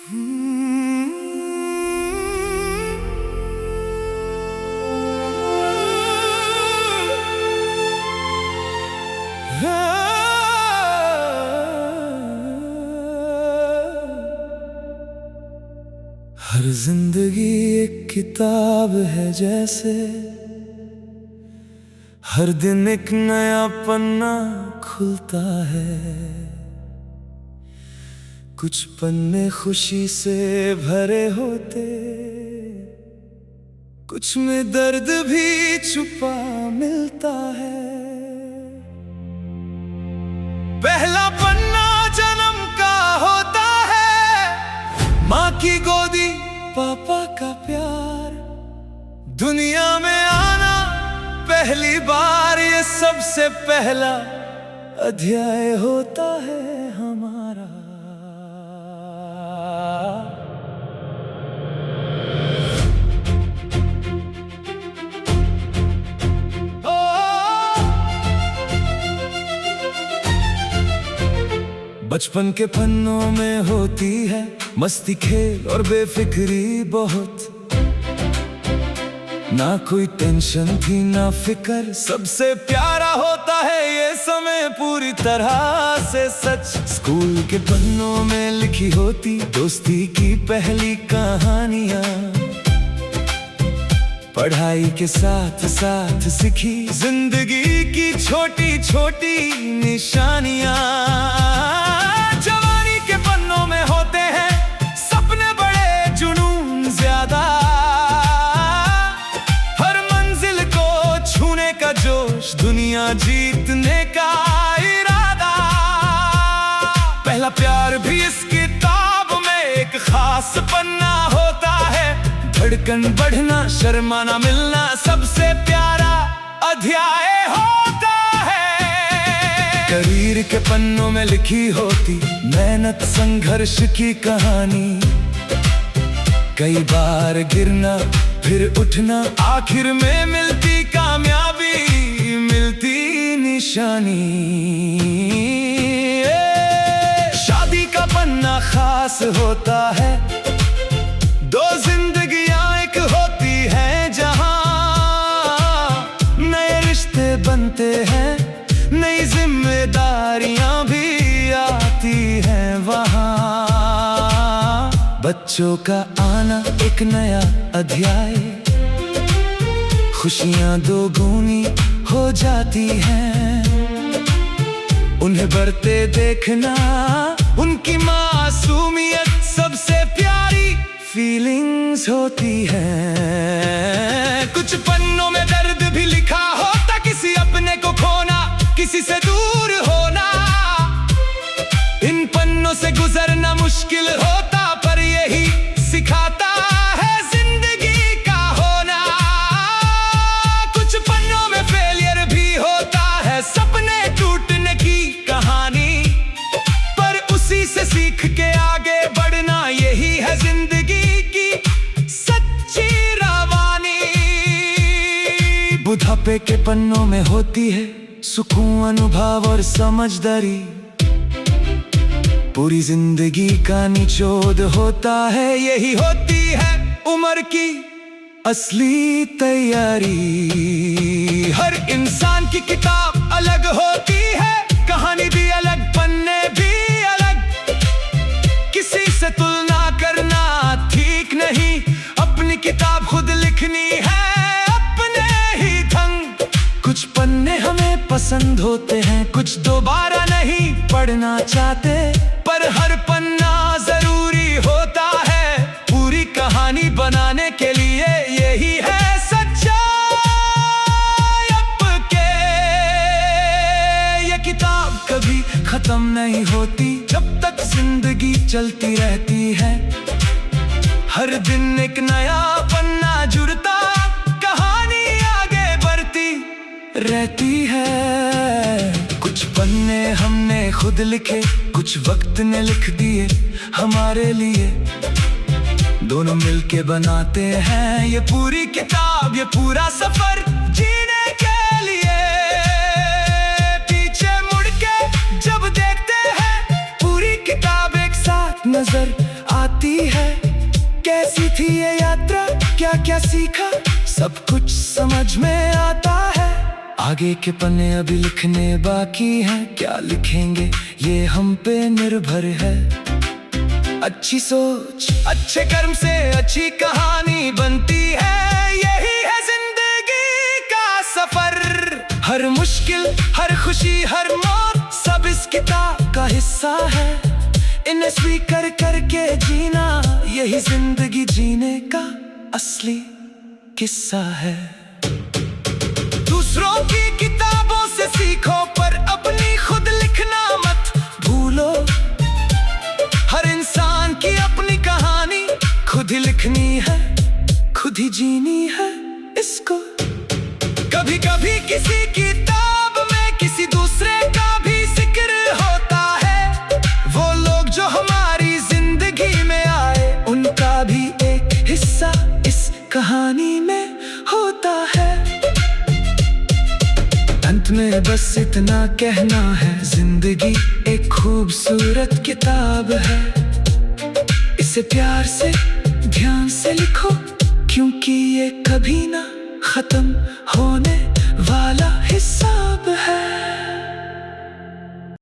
हर जिंदगी एक किताब है जैसे, हर दिन एक नया पन्ना खुलता है। कुछ पन्ने खुशी से भरे होते, कुछ में दर्द भी छुपा मिलता है। पहला पन्ना जन्म का होता है, माँ की गोदी पापा का प्यार। दुनिया में आना पहली बार, ये सबसे पहला अध्याय होता है हमारा। बचपन के पन्नों में होती है मस्ती, खेल और बेफिक्री बहुत। ना कोई टेंशन थी ना फिकर, सबसे प्यारा होता है ये समय पूरी तरह से सच। स्कूल के पन्नों में लिखी होती दोस्ती की पहली कहानियां, पढ़ाई के साथ साथ सीखी जिंदगी की छोटी छोटी निशानियां। जवानी के पन्नों में होते हैं सपने बड़े, जुनून ज्यादा, हर मंजिल को छूने का जोश, दुनिया जीतने का इरादा। पहला प्यार भी इस किताब में एक खास पन्ना होता है। धड़कन बढ़ना, शर्माना मिलना, सबसे प्यारा अध्याय होता है। करियर के पन्नों में लिखी होती मेहनत संघर्ष की कहानी, कई बार गिरना फिर उठना, आखिर में मिलती कामयाबी, मिलती निशानी। शादी का पन्ना खास होता है, दो जिंदगियां एक होती हैं जहां नए रिश्ते बनते हैं, नई जिम्मेदारियां भी आती हैं वहां। बच्चों का आना एक नया अध्याय, खुशियां दोगुनी हो जाती हैं। उन्हें बढ़ते देखना, उनकी मासूमियत सबसे प्यारी फीलिंग्स होती है। कुछ पन्नों में दर्द भी लिखा होता, किसी अपने को खोना, किसी से दूर होना। इन पन्नों से गुजरना मुश्किल होता, पर यही सिखाता है जिंदगी का होना। कुछ पन्नों में फेलियर भी होता है, सपने टूटने की कहानी, पर उसी से सीख के आगे बढ़ना, यही है जिंदगी बुढ़ापे के पन्नों में होती है सुकून, अनुभव और समझदारी। पूरी जिंदगी का निचोड़ होता है, यही होती है उम्र की असली तैयारी। हर इंसान की किताब अलग होती है, कहानी भी अलग, पन्ने भी अलग। किसी से तुलना करना ठीक नहीं, अपनी किताब खुद लिखनी है अपने ही ढंग। कुछ पन्ने हमें पसंद होते हैं, कुछ दोबारा नहीं पढ़ना चाहते, पर हर पन्ना जरूरी होता है पूरी कहानी बनाने के लिए। यही है सच्चाई आपके, ये किताब कभी खत्म नहीं होती, जब तक जिंदगी चलती रहती है। हर दिन एक नया पन्ना जुड़ता, कहानी आगे बढ़ती रहती है। कुछ पन्ने हमने खुद लिखे, कुछ वक्त ने लिख दिए हमारे लिए। दोनों मिलके बनाते हैं ये पूरी किताब, ये पूरा सफर जीने के लिए। पीछे मुड़ के जब देखते हैं, पूरी किताब एक साथ नजर आती आती है। कैसी थी ये यात्रा, क्या क्या सीखा, सब कुछ समझ में आता है। आगे के पन्ने अभी लिखने बाकी हैं, क्या लिखेंगे ये हम पे निर्भर है। अच्छी सोच अच्छे कर्म से अच्छी कहानी बनती है, यही है जिंदगी का सफर। हर मुश्किल हर खुशी हर मौत सब इस किताब का हिस्सा है। इन्हें स्वीकार करके जीना, यही जिंदगी जीने का असली किस्सा है। दूसरों की किताबों से सीखो पर अपनी खुद लिखना मत भूलो। हर इंसान की अपनी कहानी खुद ही लिखनी है, खुद ही जीनी है इसको। कभी कभी किसी किताब में किसी दूसरे का भी जिक्र होता है। वो लोग जो हमारी जिंदगी में आए, उनका भी एक हिस्सा इस कहानी में होता है। अंत में बस इतना कहना है, जिंदगी एक खूबसूरत किताब है। इसे प्यार से ध्यान से लिखो, क्योंकि ये कभी ना खत्म होने वाला हिसाब है।